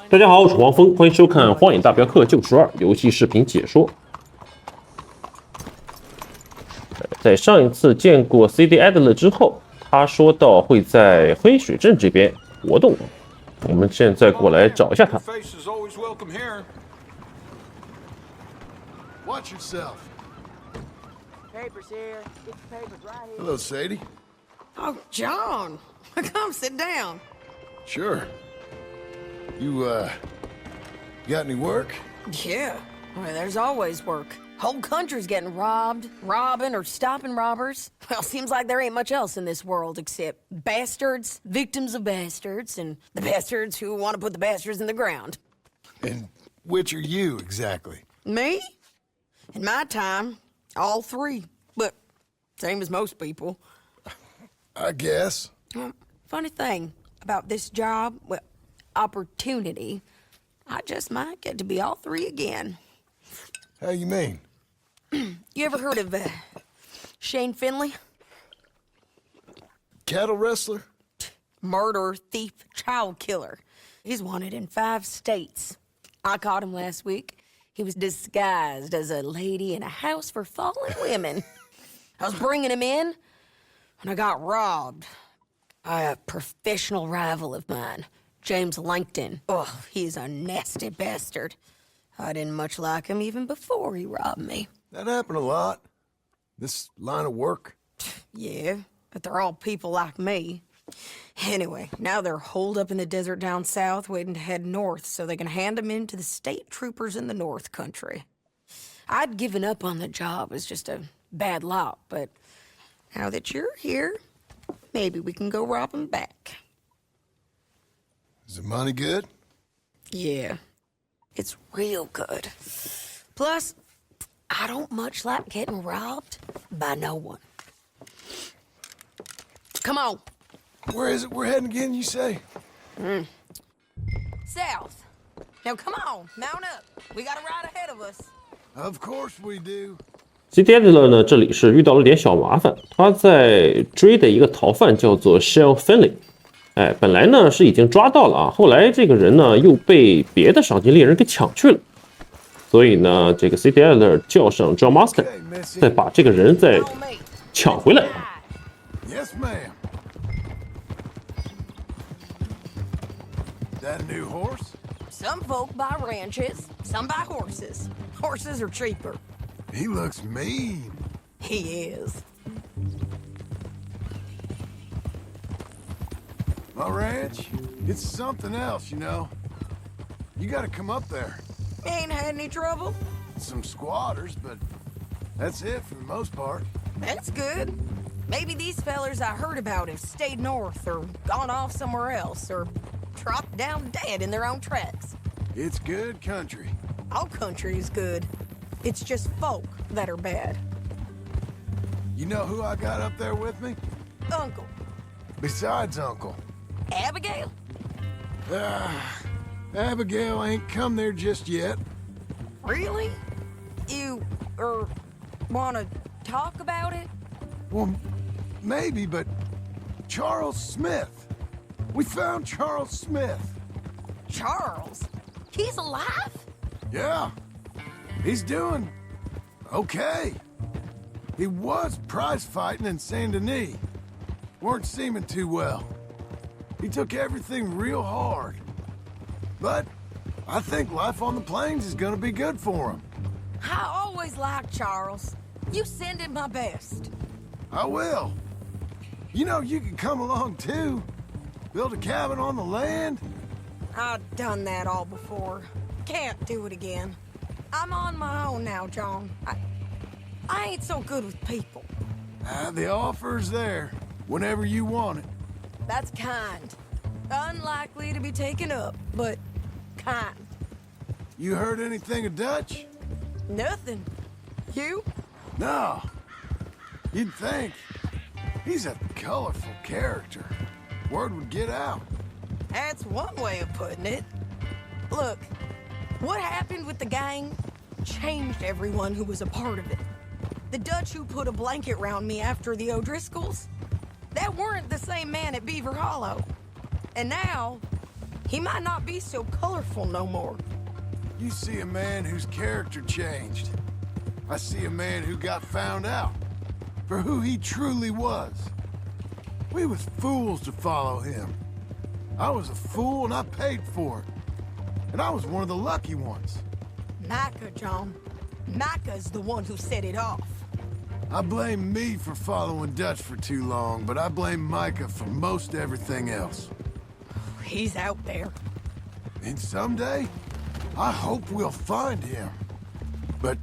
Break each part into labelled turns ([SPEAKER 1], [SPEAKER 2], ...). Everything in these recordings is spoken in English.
[SPEAKER 1] 大家好，我是黄蜂，欢迎收看《荒野大镖客：救赎2游戏视频解说》。在上一次见过 CD Adler 之后，他说到会在黑水镇这边活动。我们现在过来找一下他。
[SPEAKER 2] Watch yourself.
[SPEAKER 3] Papers here. Get your papers right here.
[SPEAKER 2] Hello, Sadie.
[SPEAKER 4] Oh, John. Come sit down.
[SPEAKER 2] Sure. You got any work?
[SPEAKER 4] Yeah. Well, there's always work. Whole country's getting robbed, robbing, or stopping robbers. Well, seems like there ain't much else in this world except bastards, victims of bastards, and the bastards who want to put the bastards in the ground.
[SPEAKER 2] And which are you exactly?
[SPEAKER 4] Me? In my time, all three. But same as most people.
[SPEAKER 2] I guess.
[SPEAKER 4] Funny thing about this job, well, opportunity, I just might get to be all three again.
[SPEAKER 2] How you mean?
[SPEAKER 4] You ever heard of Shane Finley?
[SPEAKER 2] Cattle wrestler?
[SPEAKER 4] Murderer, thief, child killer. He's wanted in 5 states. I caught him last week. He was disguised as a lady in a house for fallen women. I was bringing him in, and I got robbed by a professional rival of mine, James Langton. Oh, he's a nasty bastard. I didn't much like him even before he robbed me.
[SPEAKER 2] That happened a lot. This line of work.
[SPEAKER 4] Yeah, but they're all people like me. Anyway, now they're holed up in the desert down south, waiting to head north so they can hand them in to the state troopers in the north country. I'd given up on the job as just a bad lot, but now that you're here, maybe we can go rob them back.
[SPEAKER 2] Is the money good?
[SPEAKER 4] Yeah, it's real good. Plus, I don't much like getting robbed by no one. Come on.
[SPEAKER 2] Where is it we're heading again, you say?
[SPEAKER 4] South. Now come on, mount up. We got a ride ahead of us.
[SPEAKER 2] Of course we do.
[SPEAKER 1] CD Adler 呢，这里是遇到了点小麻烦，他在追的一个逃犯叫做 Shane Finley。哎，本来呢是已经抓到了啊，后来这个人呢又被别的赏金猎人给抢去了，所以呢，这个 CD Adler 叫上 John Marston， 再把这个人再抢回来。
[SPEAKER 2] Yes, ma'am. That a new horse?
[SPEAKER 4] Some folk buy ranches, some buy horses. Horses are cheaper.
[SPEAKER 2] He looks mean.
[SPEAKER 4] He is.
[SPEAKER 2] My ranch, it's something else, you know. You gotta come up there.
[SPEAKER 4] Ain't had any trouble?
[SPEAKER 2] Some squatters, but that's it for the most part.
[SPEAKER 4] That's good. Maybe these fellers I heard about have stayed north or gone off somewhere else or dropped down dead in their own tracks.
[SPEAKER 2] It's good country.
[SPEAKER 4] All country is good. It's just folk that are bad.
[SPEAKER 2] You know who I got up there with me?
[SPEAKER 4] Uncle.
[SPEAKER 2] Besides Uncle.
[SPEAKER 4] Abigail?
[SPEAKER 2] Abigail ain't come there just yet.
[SPEAKER 4] Really? You, wanna talk about it?
[SPEAKER 2] Well, maybe, but Charles Smith. We found Charles Smith.
[SPEAKER 4] Charles? He's alive?
[SPEAKER 2] Yeah. He's doing okay. He was prize fighting in Saint Denis. Weren't seeming too well. He took everything real hard. But I think life on the plains is gonna be good for him.
[SPEAKER 4] I always liked Charles. You send him my best.
[SPEAKER 2] I will. You know, you can come along too. Build a cabin on the land.
[SPEAKER 4] I've done that all before. Can't do it again. I'm on my own now, John. I ain't so good with people.
[SPEAKER 2] The offer's there whenever you want it.
[SPEAKER 4] That's kind. Unlikely to be taken up, but kind.
[SPEAKER 2] You heard anything of Dutch?
[SPEAKER 4] Nothing. You?
[SPEAKER 2] No. You'd think. He's a colorful character. Word would get out.
[SPEAKER 4] That's one way of putting it. Look, what happened with the gang changed everyone who was a part of it. The Dutch who put a blanket round me after the O'Driscolls, that weren't the same man at Beaver Hollow. And now, He might not be so colorful no more.
[SPEAKER 2] You see a man whose character changed. I see a man who got found out for who he truly was. We was fools to follow him. I was a fool and I paid for it. And I was one of the lucky ones.
[SPEAKER 4] Micah, John. Micah's the one who set it off.
[SPEAKER 2] I blame me for following Dutch for too long, but I blame Micah for most everything else.
[SPEAKER 4] He's out there.
[SPEAKER 2] And someday, I hope we'll find him. But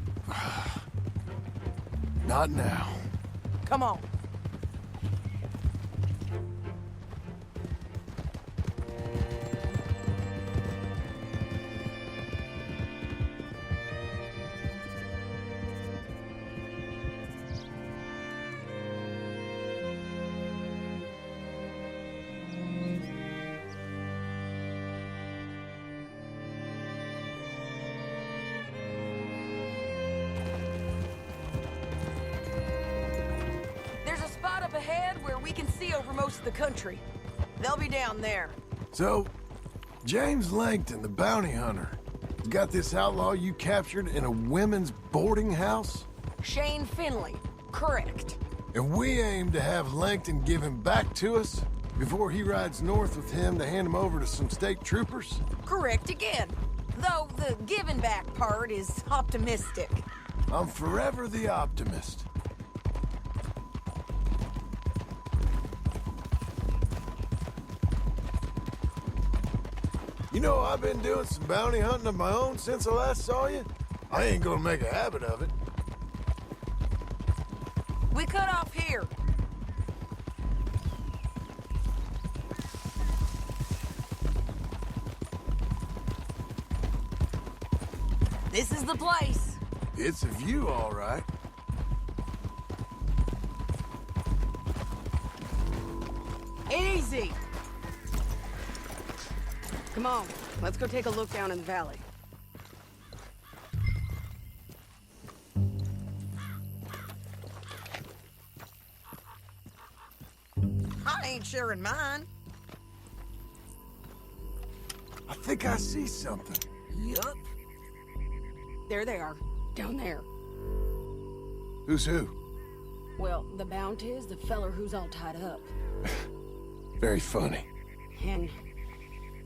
[SPEAKER 2] not now.
[SPEAKER 4] Come on. Up ahead where we can see over most of the country. They'll be down there.
[SPEAKER 2] So, James Langton, the bounty hunter, got this outlaw you captured in a women's boarding house?
[SPEAKER 4] Shane Finley, correct.
[SPEAKER 2] And we aim to have Langton give him back to us before he rides north with him to hand him over to some state troopers?
[SPEAKER 4] Correct again. Though the giving back part is optimistic.
[SPEAKER 2] I'm forever the optimist. You know, I've been doing some bounty hunting of my own since I last saw you. I ain't gonna make a habit of it.
[SPEAKER 4] We cut off here. This is the place.
[SPEAKER 2] It's a view, all right.
[SPEAKER 4] Easy. Come on, let's go take a look down in the valley. I ain't sharing mine.
[SPEAKER 2] I think I see something.
[SPEAKER 4] Yup. There they are, down there.
[SPEAKER 2] Who's who?
[SPEAKER 4] Well, the bounty is the feller who's all tied up.
[SPEAKER 2] Very funny.
[SPEAKER 4] And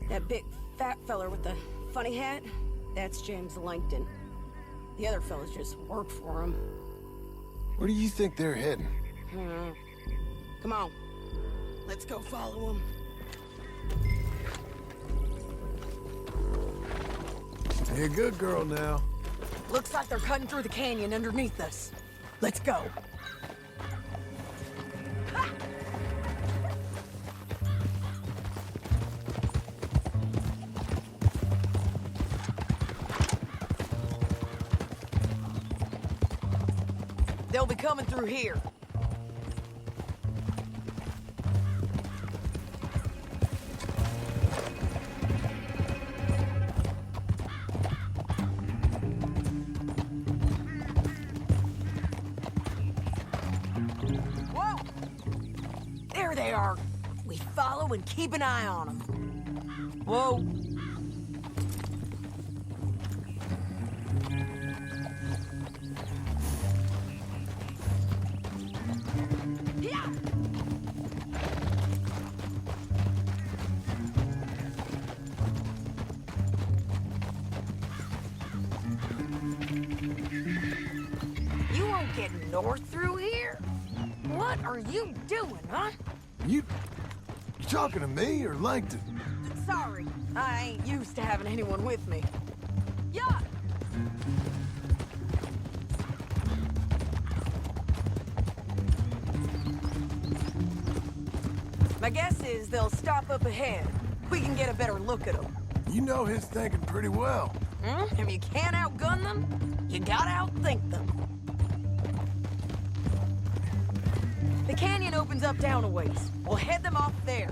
[SPEAKER 4] that big fat feller with the funny hat, that's James Langton. The other fellas just work for him.
[SPEAKER 2] Where do you think they're heading?
[SPEAKER 4] Come on, let's go follow them.
[SPEAKER 2] You're a good girl now.
[SPEAKER 4] Looks like they're cutting through the canyon underneath us. Let's go. They'll be coming through here. Whoa! There they are. We follow and keep an eye on them. Whoa. You won't get north through here? What are you doing, huh?
[SPEAKER 2] You talking to me or Langton?
[SPEAKER 4] Sorry, I ain't used to having anyone with me. Yeah. My guess is they'll stop up ahead. We can get a better look at them.
[SPEAKER 2] You know his thinking pretty well.
[SPEAKER 4] If you can't outgun them, you gotta outthink them. The canyon opens up down a ways. We'll head them off there.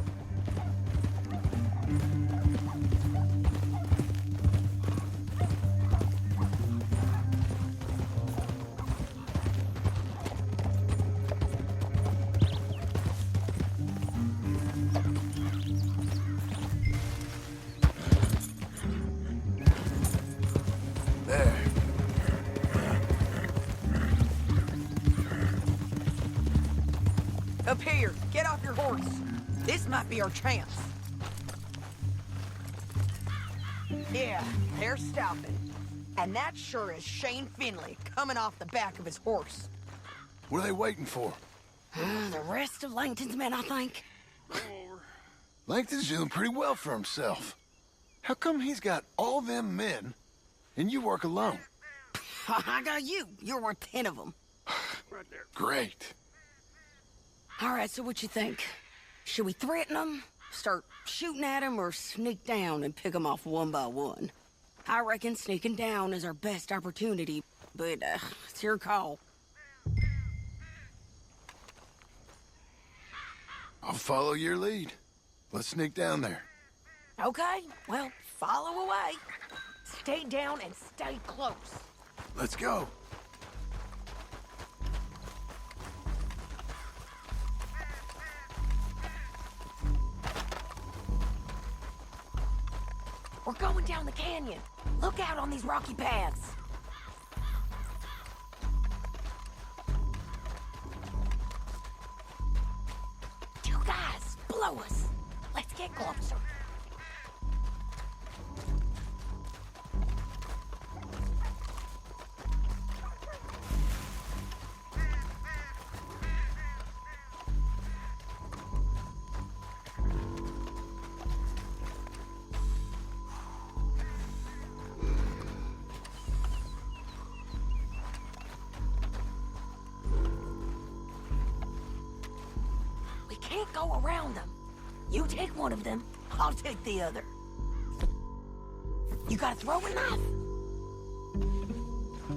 [SPEAKER 4] might be our chance. Yeah, they're stopping. And that sure is Shane Finley coming off the back of his horse.
[SPEAKER 2] What are they waiting for?
[SPEAKER 4] The rest of Langton's men, I think.
[SPEAKER 2] Langton's doing pretty well for himself. How come he's got all them men, and you work alone?
[SPEAKER 4] I got you. You're worth 10 of them.
[SPEAKER 2] Great.
[SPEAKER 4] All right, so what you think? Should we threaten them, start shooting at them, or sneak down and pick them off one by one? I reckon sneaking down is our best opportunity, but it's your call.
[SPEAKER 2] I'll follow your lead. Let's sneak down there.
[SPEAKER 4] Okay, well, follow away. Stay down and stay close.
[SPEAKER 2] Let's go.
[SPEAKER 4] We're going down the canyon. Look out on these rocky paths. Two guys, below us. Let's get closer. We can't go around them. You take one of them, I'll take the other. You got a throwing knife?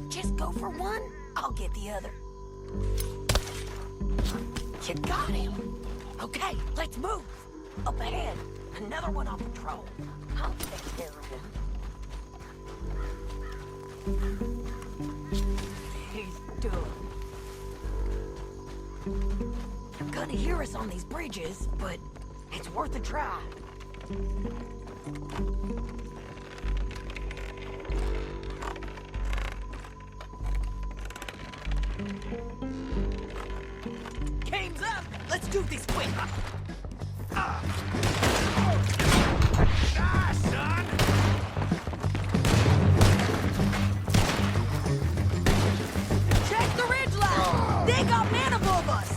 [SPEAKER 4] Just go for one, I'll get the other. You got him. Okay, let's move. Up ahead, another one on patrol. I'll take care of him. He's done. Gonna hear us on these bridges, but it's worth a try. Game's up! Let's do this quick!
[SPEAKER 2] Son!
[SPEAKER 4] Check the ridge line! They got men above us!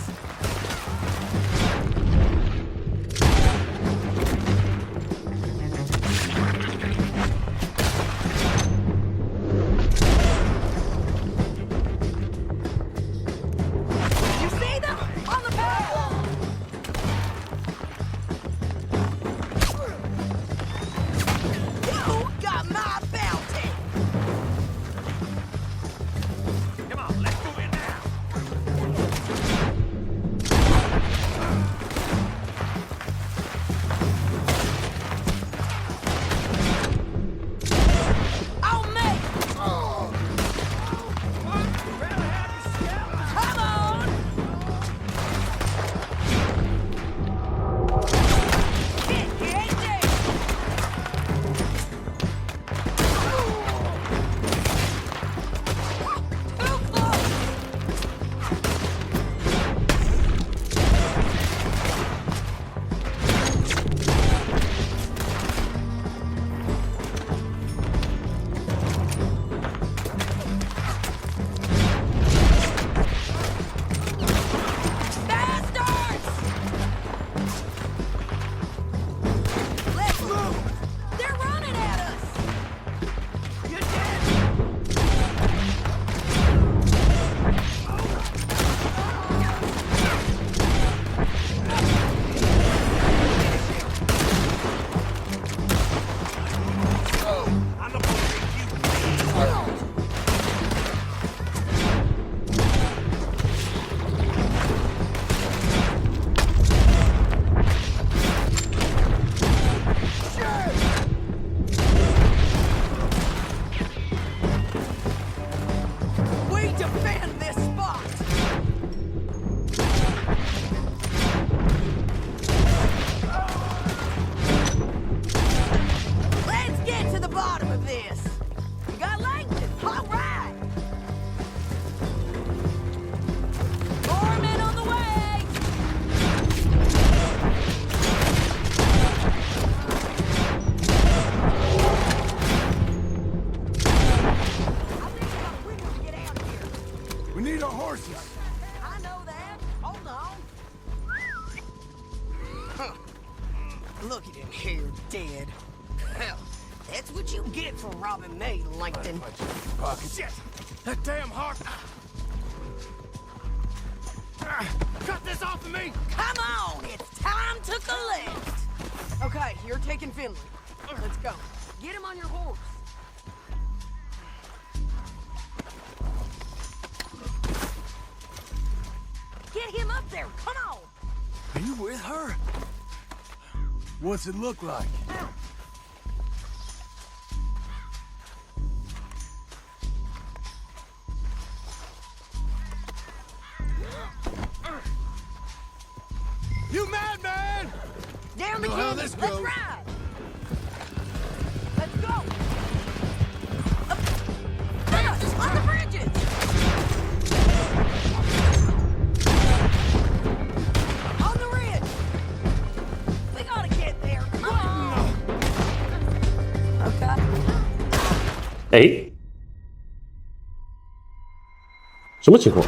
[SPEAKER 4] You see them? On the path! Look at him here, dead. Hell, that's what you get for robbing me, Langton.
[SPEAKER 2] Pocket.
[SPEAKER 5] Shit! That damn heart. Cut this off of me!
[SPEAKER 4] Come on, it's time to collect. Okay, you're taking Finley. Let's go. Get him on your horse. Get him up there, come on!
[SPEAKER 2] Are you with her? What's it look like?
[SPEAKER 5] You madman!
[SPEAKER 4] Down the
[SPEAKER 2] Know how
[SPEAKER 4] canyon,
[SPEAKER 2] this
[SPEAKER 4] let's
[SPEAKER 2] goes.
[SPEAKER 4] ride! Let's go! Up. Fast, on the bridges! On the ridge! We gotta get there, come on! Okay.
[SPEAKER 1] 哎，什么情况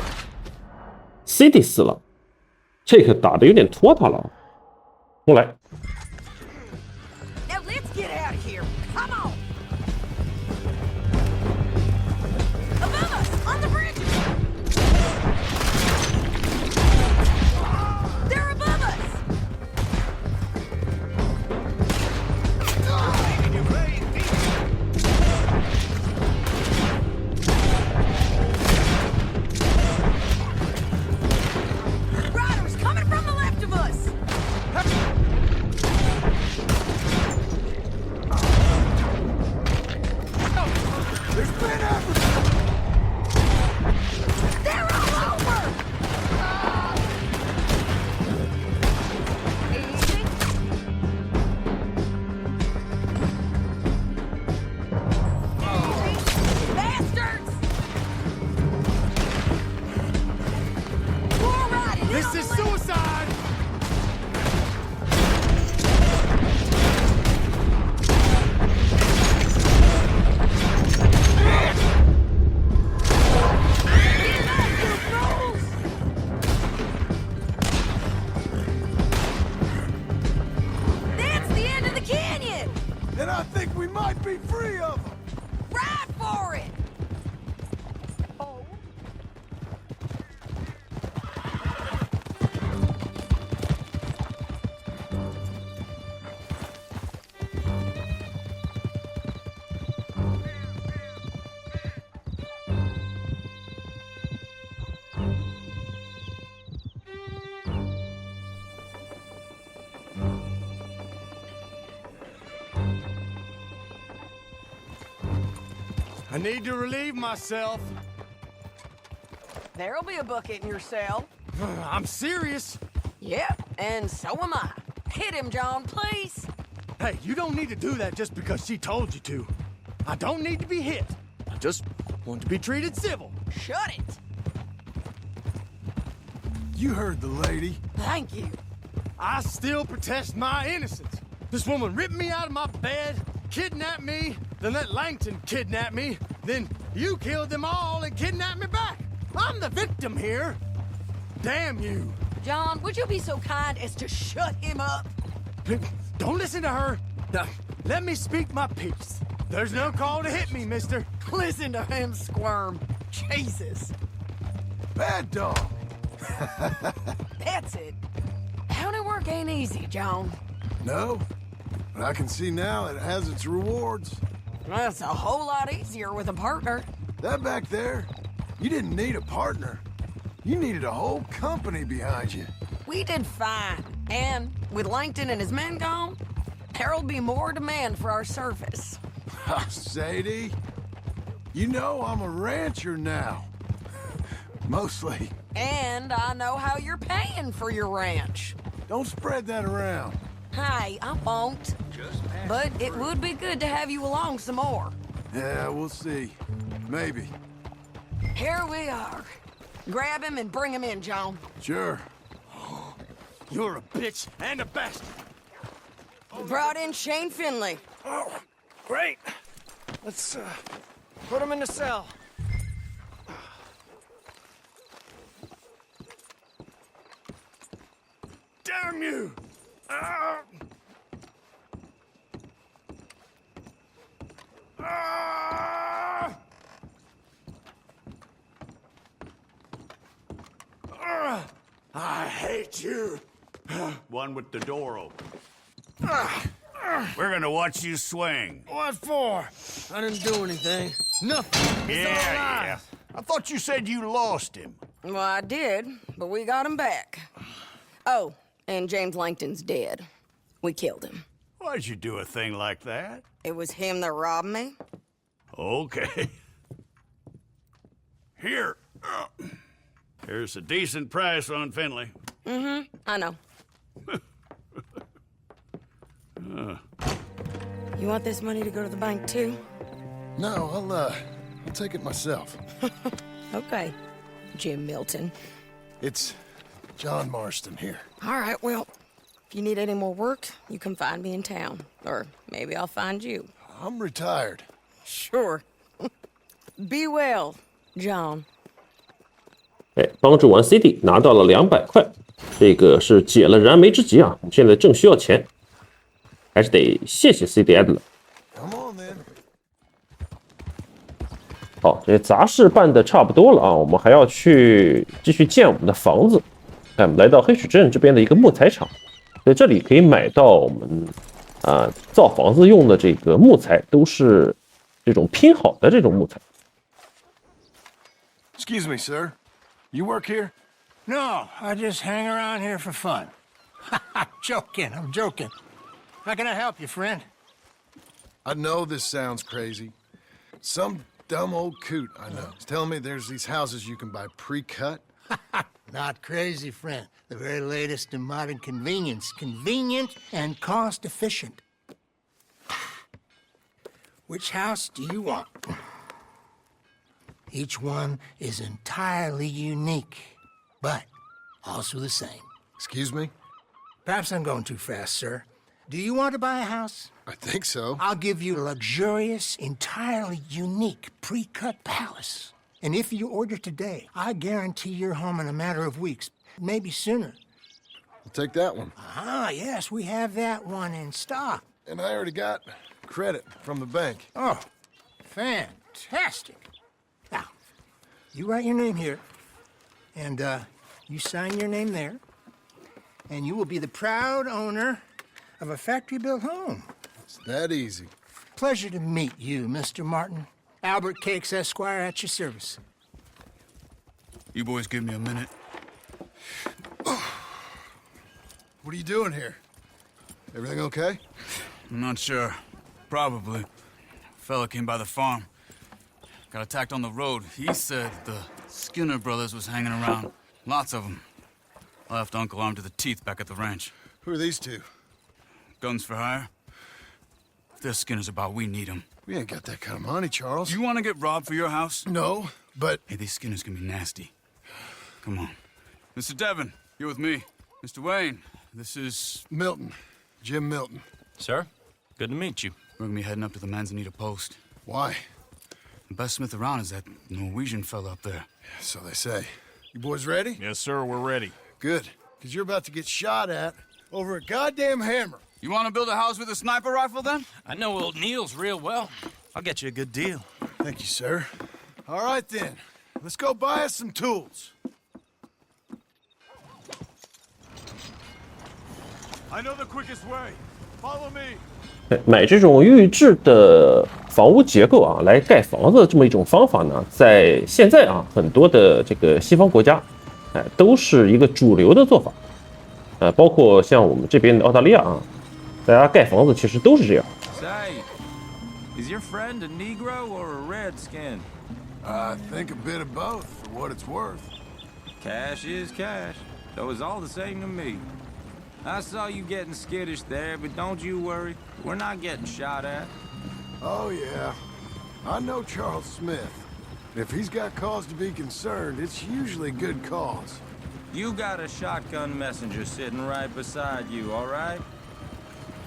[SPEAKER 1] ？CD 死了，这个打的有点拖沓了。重来，
[SPEAKER 4] Now let's get out of here. Come on. Above us, on the bridge. They're above us. Riders coming from the left of us.
[SPEAKER 2] There's been after.
[SPEAKER 4] They're all over. Easy. Easy. Bastards. We're riding in
[SPEAKER 5] This
[SPEAKER 4] on the
[SPEAKER 5] is
[SPEAKER 4] left.
[SPEAKER 5] suicide!
[SPEAKER 4] Get back, you fools! That's the end of the canyon!
[SPEAKER 2] And I think we might be free of them.
[SPEAKER 4] Ride for it! Oh.
[SPEAKER 5] I need to relieve myself.
[SPEAKER 4] There'll be a bucket in your cell.
[SPEAKER 5] I'm serious.
[SPEAKER 4] Yep, and so am I. Hit him, John, please.
[SPEAKER 5] Hey, you don't need to do that just because she told you to. I don't need to be hit. I just want to be treated civil.
[SPEAKER 4] Shut it.
[SPEAKER 2] You heard the lady.
[SPEAKER 4] Thank you.
[SPEAKER 5] I still protest my innocence. This woman ripped me out of my bed, kidnapped me, then let Langton kidnap me, then you killed them all and kidnapped me back. I'm the victim here. Damn you.
[SPEAKER 4] John, would you be so kind as to shut him up?
[SPEAKER 5] Don't listen to her. Now, let me speak my piece. There's no call to hit me, mister.
[SPEAKER 4] Listen to him squirm. Jesus.
[SPEAKER 2] Bad dog.
[SPEAKER 4] That's it. County work ain't easy, John.
[SPEAKER 2] No, but I can see now it has its rewards.
[SPEAKER 4] That's a whole lot easier with a partner.
[SPEAKER 2] That back there, you didn't need a partner. You needed a whole company behind you.
[SPEAKER 4] We did fine. And with Langton and his men gone, there'll be more demand for our service.
[SPEAKER 2] Sadie, you know I'm a rancher now. Mostly.
[SPEAKER 4] And I know how you're paying for your ranch.
[SPEAKER 2] Don't spread that around.
[SPEAKER 4] Hey, I won't. But it would be good to have you along some more.
[SPEAKER 2] Yeah, we'll see. Maybe.
[SPEAKER 4] Here we are. Grab him and bring him in, John.
[SPEAKER 2] Sure.
[SPEAKER 5] You're a bitch and a bastard.
[SPEAKER 4] We brought in Shane Finley.
[SPEAKER 5] Oh, great. Let's put him in the cell. Damn you! I hate you.
[SPEAKER 6] One with the door open. We're gonna watch you swing.
[SPEAKER 5] What for? I didn't do anything. Nothing. It's all
[SPEAKER 6] Yeah.
[SPEAKER 5] lies.
[SPEAKER 6] I thought you said you lost him.
[SPEAKER 4] Well, I did, but we got him back. Oh, and James Langton's dead. We killed him.
[SPEAKER 6] Why'd you do a thing like that?
[SPEAKER 4] It was him that robbed me.
[SPEAKER 6] Okay. Here. Here's a decent price on Finley.
[SPEAKER 4] I know. You want this money to go to the bank, too?
[SPEAKER 2] No, I'll take it myself.
[SPEAKER 4] Okay, Jim Milton.
[SPEAKER 2] It's John Marston here.
[SPEAKER 4] All right, well, if you need any more work, you can find me in town. Or maybe I'll find you.
[SPEAKER 2] I'm retired.
[SPEAKER 4] Sure. Be well, John.
[SPEAKER 1] 哎，帮助完 CD 拿到了200块，这个是解了燃眉之急啊！我们现在正需要钱，还是得谢谢 CD Adler。Come
[SPEAKER 2] on then.
[SPEAKER 1] 好，这些杂事办的差不多了啊，我们还要去继续建我们的房子。哎，我们来到黑水镇这边的一个木材厂，在这里可以买到我们造房子用的这个木材，都是这种拼好的这种木材。
[SPEAKER 2] Excuse me, sir. You work here?
[SPEAKER 5] No, I just hang around here for fun. I'm joking. How can I help you, friend?
[SPEAKER 2] I know this sounds crazy. Some dumb old coot I know is telling me there's these houses you can buy pre-cut.
[SPEAKER 5] Not crazy, friend. The very latest in modern convenience. Convenient and cost-efficient. Which house do you want? Each one is entirely unique, but also the same.
[SPEAKER 2] Excuse me?
[SPEAKER 5] Perhaps I'm going too fast, sir. Do you want to buy a house?
[SPEAKER 2] I think so.
[SPEAKER 5] I'll give you a luxurious, entirely unique pre-cut palace. And if you order today, I guarantee you're home in a matter of weeks, maybe sooner.
[SPEAKER 2] I'll take that one.
[SPEAKER 5] Ah, yes, we have that one in stock.
[SPEAKER 2] And I already got credit from the bank.
[SPEAKER 5] Oh, fantastic. Now, you write your name here, and you sign your name there, and you will be the proud owner of a factory-built home.
[SPEAKER 2] It's that easy.
[SPEAKER 5] Pleasure to meet you, Mr. Martin. Albert Cakes, Esquire, at your service.
[SPEAKER 7] You boys give me a minute.
[SPEAKER 2] What are you doing here? Everything okay?
[SPEAKER 7] I'm not sure. Probably. Fella came by the farm. Got attacked on the road. He said the Skinner brothers was hanging around. Lots of them. I left Uncle armed to the teeth back at the ranch.
[SPEAKER 2] Who are these two?
[SPEAKER 7] Guns for hire? If they're Skinner's about, we need them.
[SPEAKER 2] We ain't got that kind of money, Charles.
[SPEAKER 7] You want to get robbed for your house?
[SPEAKER 2] No, but...
[SPEAKER 7] Hey, these Skinners can be nasty. Come on. Mr. Devon, you're with me. Mr. Wayne, this is...
[SPEAKER 2] Milton. Jim Milton.
[SPEAKER 8] Sir, good to meet you.
[SPEAKER 7] We're gonna be heading up to the Manzanita Post.
[SPEAKER 2] Why?
[SPEAKER 7] The best smith around is that Norwegian fella up there.
[SPEAKER 2] So they say. You boys ready?
[SPEAKER 8] Yes, sir, we're ready.
[SPEAKER 2] Good. Because you're about to get shot at over a goddamn hammer.
[SPEAKER 7] You want to build a house with a sniper rifle, then?
[SPEAKER 8] I know old Neil's real well. I'll get you a good deal.
[SPEAKER 2] Thank you, sir. All right, then. Let's go buy us some tools.
[SPEAKER 5] I know the quickest way. Follow me.
[SPEAKER 1] 买这种预制的房屋结构啊，来盖房子这么一种方法呢，在现在啊，很多的这个西方国家，都是一个主流的做法。包括像我们这边的澳大利亚啊，大家盖房子其实都是这样。
[SPEAKER 9] Say, is your friend a Negro or a Redskin?
[SPEAKER 2] I think a bit of both, for what it's worth.
[SPEAKER 9] Cash is cash, so it's all the same to me. I saw you getting skittish there, but don't you worry. We're not getting shot at.
[SPEAKER 2] Oh, yeah. I know Charles Smith. If he's got cause to be concerned, it's usually good cause.
[SPEAKER 9] You got a shotgun messenger sitting right beside you, all right?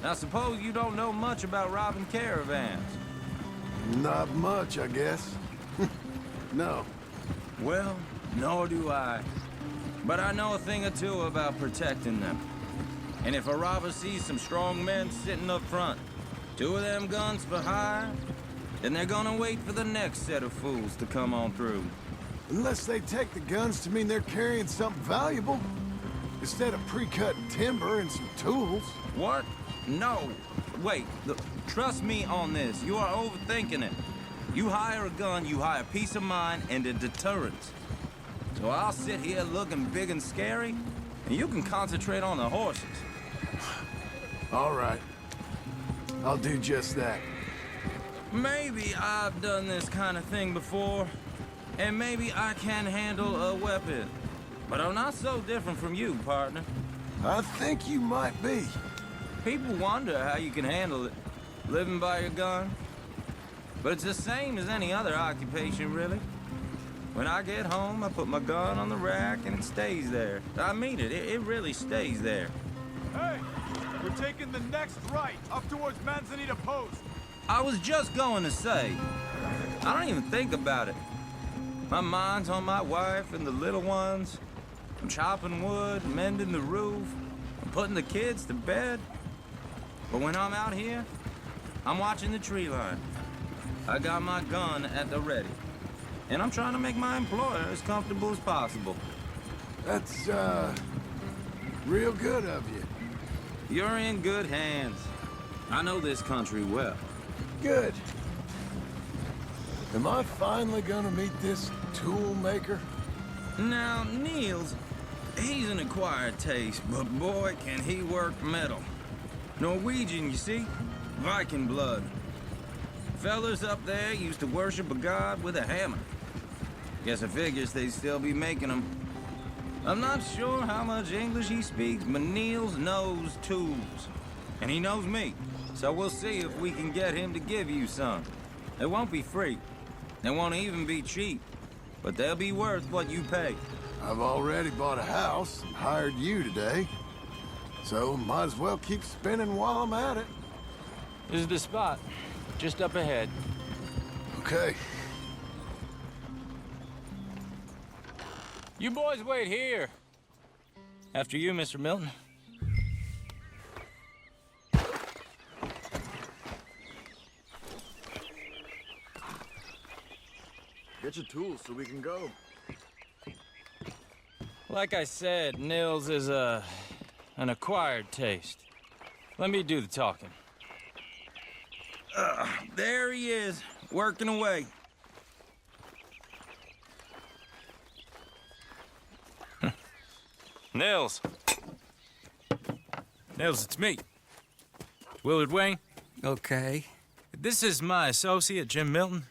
[SPEAKER 9] Now, suppose you don't know much about robbing caravans.
[SPEAKER 2] Not much, I guess. No.
[SPEAKER 9] Well, nor do I. But I know a thing or two about protecting them. And if a robber sees some strong men sitting up front, 2 of them guns for hire, Then they're gonna wait for the next set of fools to come on through.
[SPEAKER 2] Unless they take the guns to mean they're carrying something valuable. Instead of pre-cutting timber and some tools.
[SPEAKER 9] What? No. Wait, look, trust me on this. You are overthinking it. You hire a gun, you hire peace of mind and a deterrent. So I'll sit here looking big and scary, and you can concentrate on the horses.
[SPEAKER 2] All right. I'll do just that.
[SPEAKER 9] Maybe I've done this kind of thing before, and maybe I can handle a weapon. But I'm not so different from you, partner.
[SPEAKER 2] I think you might be.
[SPEAKER 9] People wonder how you can handle it, living by your gun. But it's the same as any other occupation, really. When I get home, I put my gun on the rack and it stays there. I mean it, it really stays there.
[SPEAKER 5] Hey, we're taking the next right, up towards Manzanita Post.
[SPEAKER 9] I was just going to say, I don't even think about it. My mind's on my wife and the little ones. I'm chopping wood, mending the roof, I'm putting the kids to bed. But when I'm out here, I'm watching the tree line. I got my gun at the ready. And I'm trying to make my employer as comfortable as possible.
[SPEAKER 2] That's, real good of you.
[SPEAKER 9] You're in good hands. I know this country well.
[SPEAKER 2] Good. Am I finally gonna meet this tool maker?
[SPEAKER 9] Now, Niels, he's an acquired taste, but boy, can he work metal. Norwegian, you see? Viking blood. Fellas up there used to worship a god with a hammer. Guess I figures they'd still be making them. I'm not sure how much English he speaks, but Niels knows tools. And he knows me. So we'll see if we can get him to give you some. They won't be free. They won't even be cheap. But they'll be worth what you pay.
[SPEAKER 2] I've already bought a house and hired you today. So might as well keep spinning while I'm at it.
[SPEAKER 8] This is the spot. Just up ahead.
[SPEAKER 2] Okay.
[SPEAKER 8] You boys wait here. After you, Mr. Milton.
[SPEAKER 5] Get your tools so we can go.
[SPEAKER 8] Like I said, Nils is an acquired taste. Let me do the talking.
[SPEAKER 9] There he is, working away.
[SPEAKER 8] Nils. Nils, it's me. Willard Wayne.
[SPEAKER 10] Okay.
[SPEAKER 8] This is my associate, Jim Milton.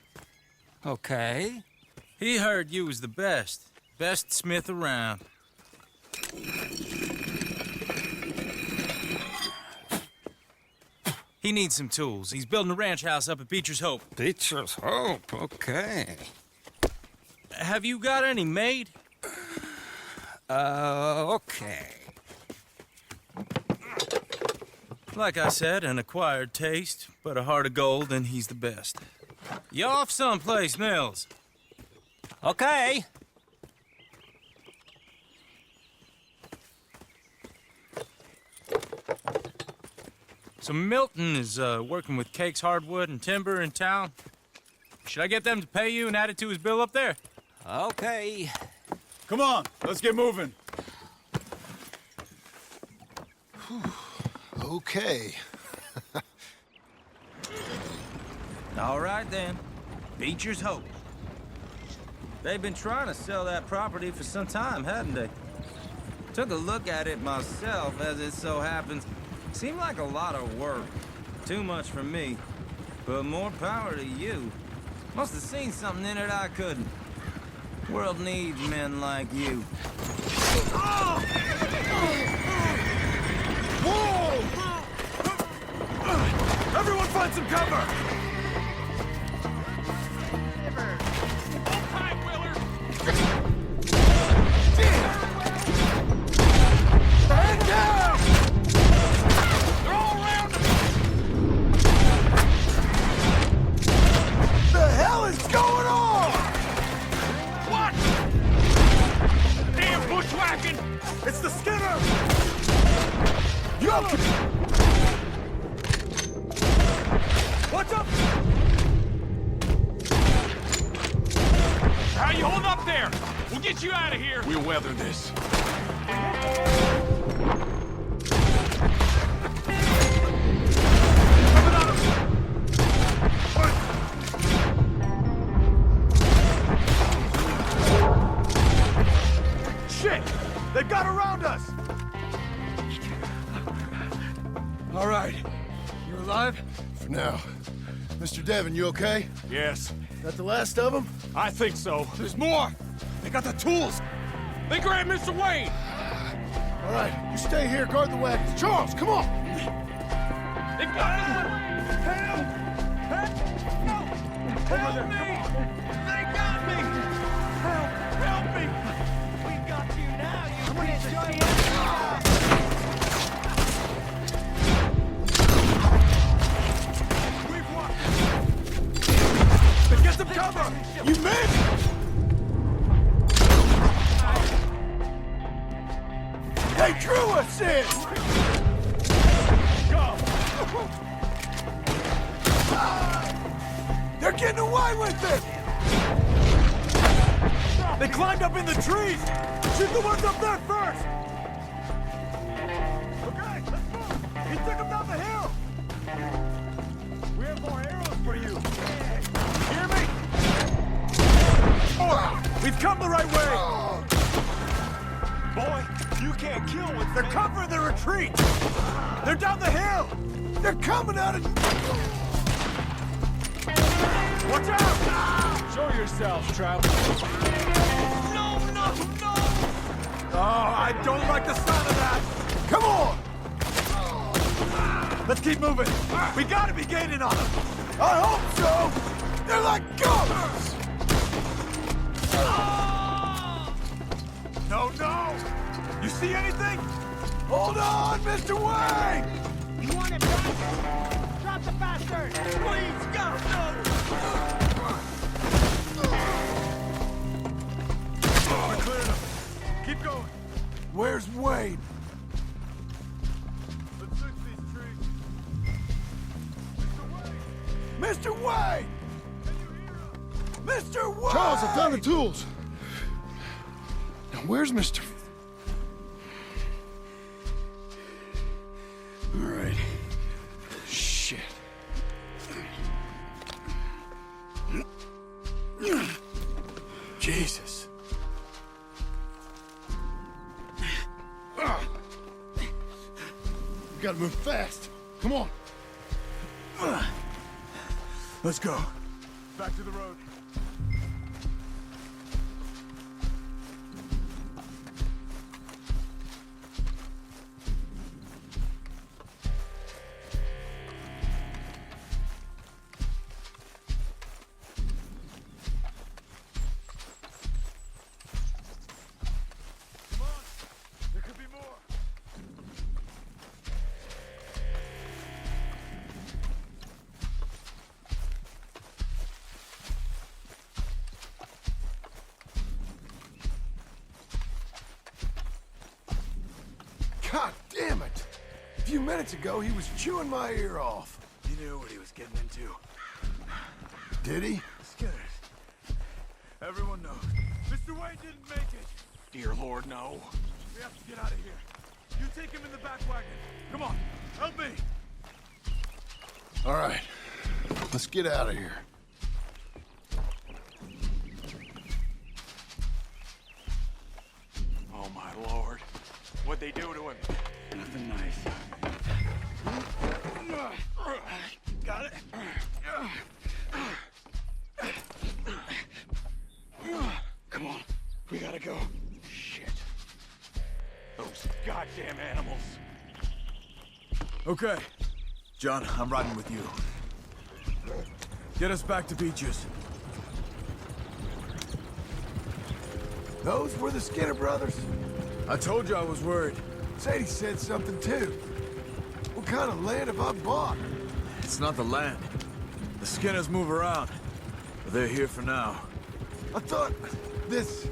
[SPEAKER 10] Okay.
[SPEAKER 8] He heard you was the best. Best smith around. He needs some tools. He's building a ranch house up at Beecher's Hope.
[SPEAKER 10] Beecher's Hope, okay.
[SPEAKER 8] Have you got any made?
[SPEAKER 10] Okay.
[SPEAKER 8] Like I said, an acquired taste, but a heart of gold, and he's the best. You off someplace, Nils?
[SPEAKER 10] Okay.
[SPEAKER 8] So Milton is working with Cake's Hardwood and Timber in town. Should I get them to pay you and add it to his bill up there?
[SPEAKER 10] Okay.
[SPEAKER 5] Come on, let's get moving.
[SPEAKER 2] Okay.
[SPEAKER 9] All right, then. Beecher's Hope. They've been trying to sell that property for some time, hadn't they? Took a look at it myself, as it so happens. Seemed like a lot of work. Too much for me. But more power to you. Must have seen something in it I couldn't. World needs men like you.
[SPEAKER 5] Whoa! Everyone find some cover! Head down! They're all around us!
[SPEAKER 2] The hell is going on?
[SPEAKER 5] What? Damn bushwhacking! It's the Skinner!
[SPEAKER 2] Yo!
[SPEAKER 5] What's up?
[SPEAKER 8] get you out of here!
[SPEAKER 2] We'll weather this.
[SPEAKER 5] Shit! They've got around us! All right. You alive?
[SPEAKER 2] For now. Mr. Devon, you okay?
[SPEAKER 5] Yes.
[SPEAKER 2] That the last of them?
[SPEAKER 5] I think so. There's more! They got the tools!
[SPEAKER 8] They grabbed Mr. Wayne!
[SPEAKER 2] All right, you stay here, guard the wagons. Charles, come on!
[SPEAKER 8] They got Mr. Wayne!
[SPEAKER 5] Help! Help me! They got me! Help me!
[SPEAKER 3] We got you now, you piece of shit!
[SPEAKER 5] We've won! Get some cover!
[SPEAKER 2] You missed! They drew us in!
[SPEAKER 5] Go!
[SPEAKER 2] They're getting away with it!
[SPEAKER 5] They climbed up in the trees! Shoot the ones up there first! Okay, let's move! He took them down the hill! We have more arrows for you! Hear me? We've come the right way! Boy, you can't kill with They're covering the retreat! They're down the hill!
[SPEAKER 2] They're coming out of...
[SPEAKER 5] Watch out! Show yourselves, travelers. No! Oh, I don't like the sound of that!
[SPEAKER 2] Come on!
[SPEAKER 5] Let's keep moving! We gotta be gaining on them!
[SPEAKER 2] I hope so! They're like ghosts!
[SPEAKER 5] No! You see anything?
[SPEAKER 2] Hold on, Mr. Wayne!
[SPEAKER 3] You want it back? Drop the bastard!
[SPEAKER 5] Please, go! We're clearing them. Keep going.
[SPEAKER 2] Where's Wayne?
[SPEAKER 5] Let's search these trees.
[SPEAKER 2] Mr. Wayne! Mr. Wayne!
[SPEAKER 5] Charles,
[SPEAKER 2] I found the tools. Now, where's Mr. All right. Shit. Jesus. We gotta move fast. Come on.
[SPEAKER 5] Let's go. Back to the road. Come on. There could be more.
[SPEAKER 2] God damn it! A few minutes ago, he was chewing my ear off.
[SPEAKER 5] He knew what he was getting into.
[SPEAKER 2] Did he?
[SPEAKER 5] Scared. Everyone knows. Mr. Wayne didn't make it.
[SPEAKER 2] Dear Lord, no.
[SPEAKER 5] We have to get out of here. You take him in the back wagon. Come on, help me.
[SPEAKER 2] All right. Let's get out of here.
[SPEAKER 5] Oh, my Lord. What'd they do to him? Nothing nice. Got it? Come on. We gotta go. Shit. Those goddamn animals. Okay. John, I'm riding with you. Get us back to Beaches.
[SPEAKER 2] Those were the Skinner brothers?
[SPEAKER 5] I told you I was worried.
[SPEAKER 2] Sadie said something too. What kind of land have I bought?
[SPEAKER 5] It's not the land. The Skinners move around. But they're here for now.
[SPEAKER 2] I thought this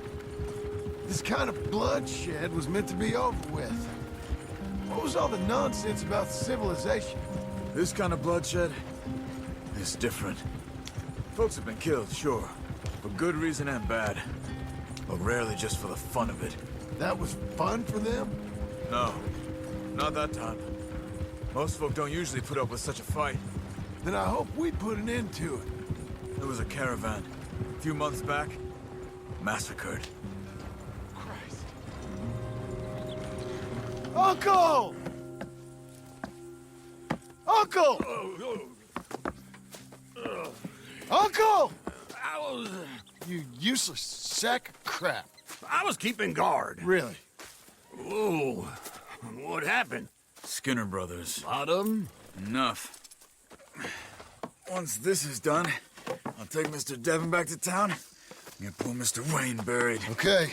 [SPEAKER 2] kind of bloodshed was meant to be over with. What was all the nonsense about civilization?
[SPEAKER 5] This kind of bloodshed is different. Folks have been killed, sure. For good reason and bad. but rarely just for the fun of it.
[SPEAKER 2] That was fun for them?
[SPEAKER 5] No, not that time. Most folk don't usually put up with such a fight.
[SPEAKER 2] Then I hope we put an end to it.
[SPEAKER 5] There was a caravan a few months back, massacred.
[SPEAKER 2] Christ. Uncle! Uncle! Uncle! You useless sack of crap.
[SPEAKER 6] I was keeping guard.
[SPEAKER 2] Really?
[SPEAKER 6] Whoa. What happened?
[SPEAKER 5] Skinner brothers.
[SPEAKER 6] A lot of them?
[SPEAKER 5] Enough. Once this is done, I'll take Mr. Devon back to town and get poor Mr. Wayne buried.
[SPEAKER 2] Okay.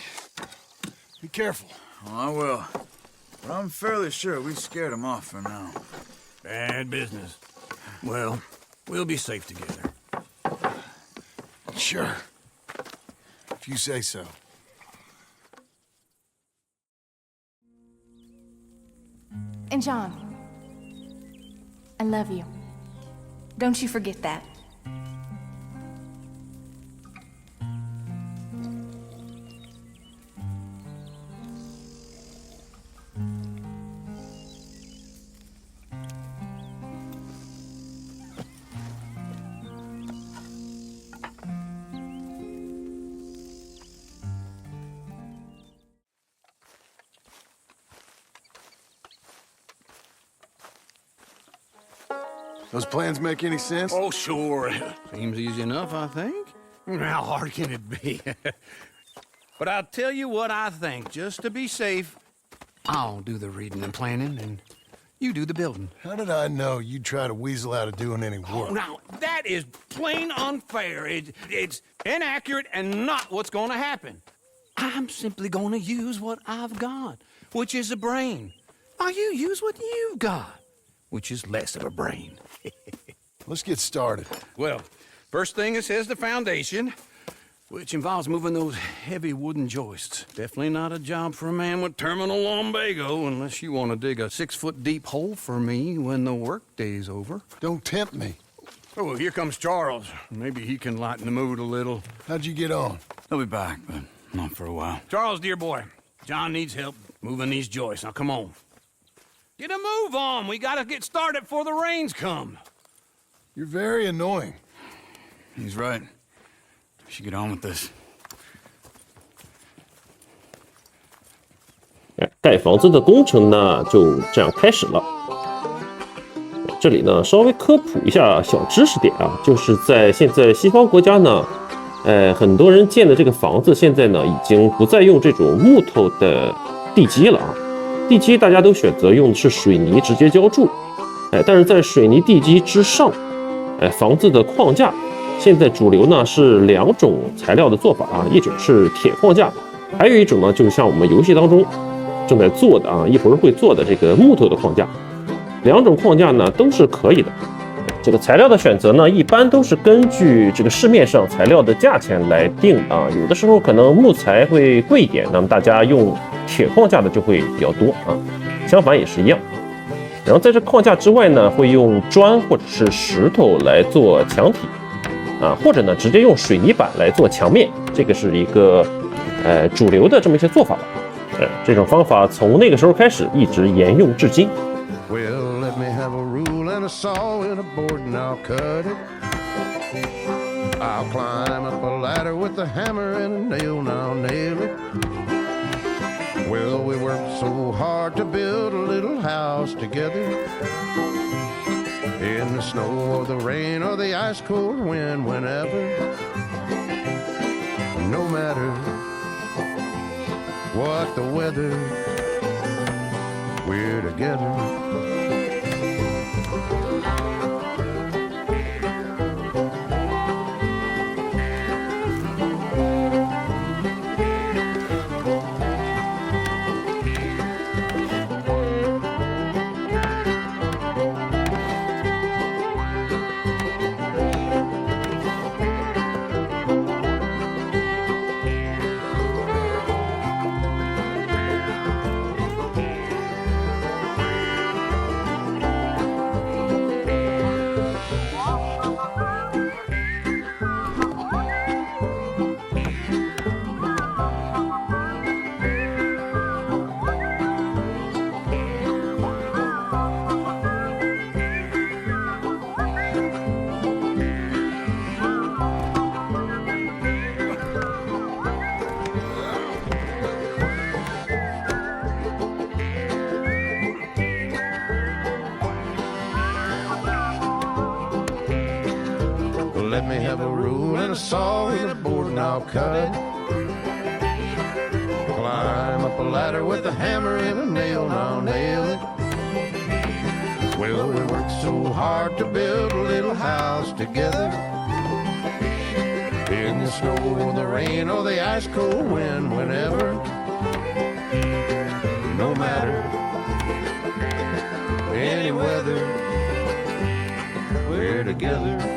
[SPEAKER 2] Be careful.
[SPEAKER 5] Oh, I will. But I'm fairly sure we scared him off for now.
[SPEAKER 6] Bad business. Well, we'll be safe together.
[SPEAKER 2] Sure. If you say so.
[SPEAKER 11] And John, I love you. Don't you forget that.
[SPEAKER 2] Those plans make any sense?
[SPEAKER 6] Oh, sure.
[SPEAKER 10] Seems easy enough, I think.
[SPEAKER 6] How hard can it be? But I'll tell you what I think. Just to be safe, I'll do the reading and planning, and you do the building.
[SPEAKER 2] How did I know you'd try to weasel out of doing any work?
[SPEAKER 6] Now, that is plain unfair. It's inaccurate and not what's going to happen. I'm simply going to use what I've got, which is a brain. Now, you use what you've got, which is less of a brain.
[SPEAKER 2] Let's get started.
[SPEAKER 6] Well, first thing it says the foundation, which involves moving those heavy wooden joists. Definitely not a job for a man with terminal lumbago, unless you want to dig a 6-foot deep hole for me when the workday's over.
[SPEAKER 2] Don't tempt me.
[SPEAKER 6] Oh, here comes Charles. Maybe he can lighten the mood a little.
[SPEAKER 2] How'd you get on?
[SPEAKER 5] He'll be back, but not for a while.
[SPEAKER 6] Charles, dear boy, John needs help moving these joists. Now, come on. Get a move on. We gotta get started before the rains come.
[SPEAKER 2] You're very annoying.
[SPEAKER 5] He's right. We should get on with this.
[SPEAKER 1] 盖房子的工程呢，就这样开始了。这里呢，稍微科普一下小知识点啊，就是在现在西方国家呢，很多人建的这个房子，现在呢已经不再用这种木头的地基了啊。地基大家都选择用的是水泥直接浇筑，但是在水泥地基之上，房子的框架现在主流呢是2种材料的做法啊，一种是铁框架，还有一种呢就是像我们游戏当中正在做的啊，一会儿会做的这个木头的框架。2种框架呢都是可以的。这个材料的选择呢，一般都是根据这个市面上材料的价钱来定啊。有的时候可能木材会贵一点，那么大家用铁框架的就会比较多啊。相反也是一样。然后在这框架之外呢，会用砖或者是石头来做墙体啊，或者呢直接用水泥板来做墙面，这个是一个主流的这么一些做法了。这种方法从那个时候开始一直沿用至今。
[SPEAKER 12] Well, let me have a rule and a saw and a board and I'll cut it. I'll climb up a ladder with a hammer and a nail and I'll nail it. Well, we worked so hard to build a little house together. In the snow or the rain or the ice cold wind, whenever. No matter what the weather, we're together. Let me have a rule and a saw and a board and I'll cut it. Climb up a ladder with a hammer and a nail and I'll nail it. Well, we worked so hard to build a little house together. In the snow or the rain or the ice cold wind, whenever. No matter any weather, we're together.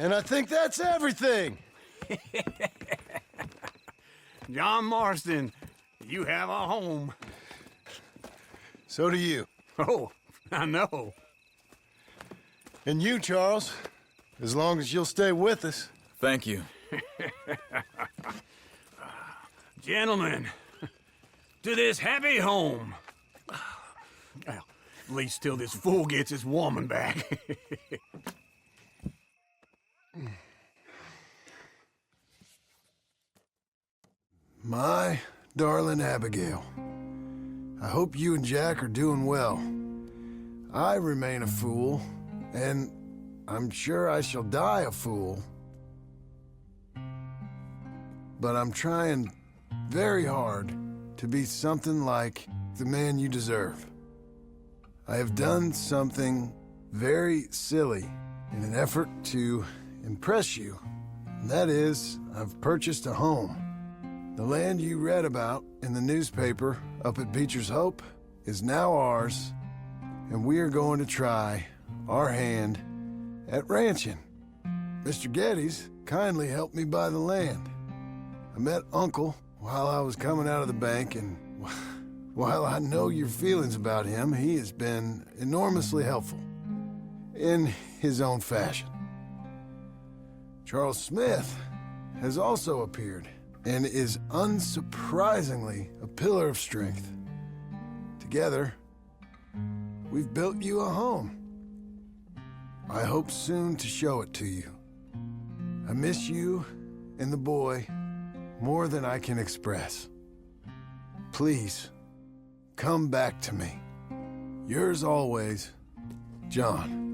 [SPEAKER 2] And I think that's everything.
[SPEAKER 5] John Marston, you have a home.
[SPEAKER 2] So do you.
[SPEAKER 5] Oh, I know.
[SPEAKER 2] And you, Charles, as long as you'll stay with us.
[SPEAKER 7] Thank you.
[SPEAKER 5] Gentlemen, to this happy home. Well, at least till this fool gets his woman back.
[SPEAKER 2] My darling Abigail, I hope you and Jack are doing well. I remain a fool, and I'm sure I shall die a fool. But I'm trying very hard to be something like the man you deserve. I have done something very silly in an effort to impress you, and that is, I've purchased a home. The land you read about in the newspaper up at Beecher's Hope is now ours, and we are going to try our hand at ranching. Mr. Geddes kindly helped me buy the land. I met Uncle while I was coming out of the bank, and while I know your feelings about him, he has been enormously helpful in his own fashion. Charles Smith has also appeared and is unsurprisingly a pillar of strength. Together, we've built you a home. I hope soon to show it to you. I miss you and the boy more than I can express. Please, come back to me. Yours always, John.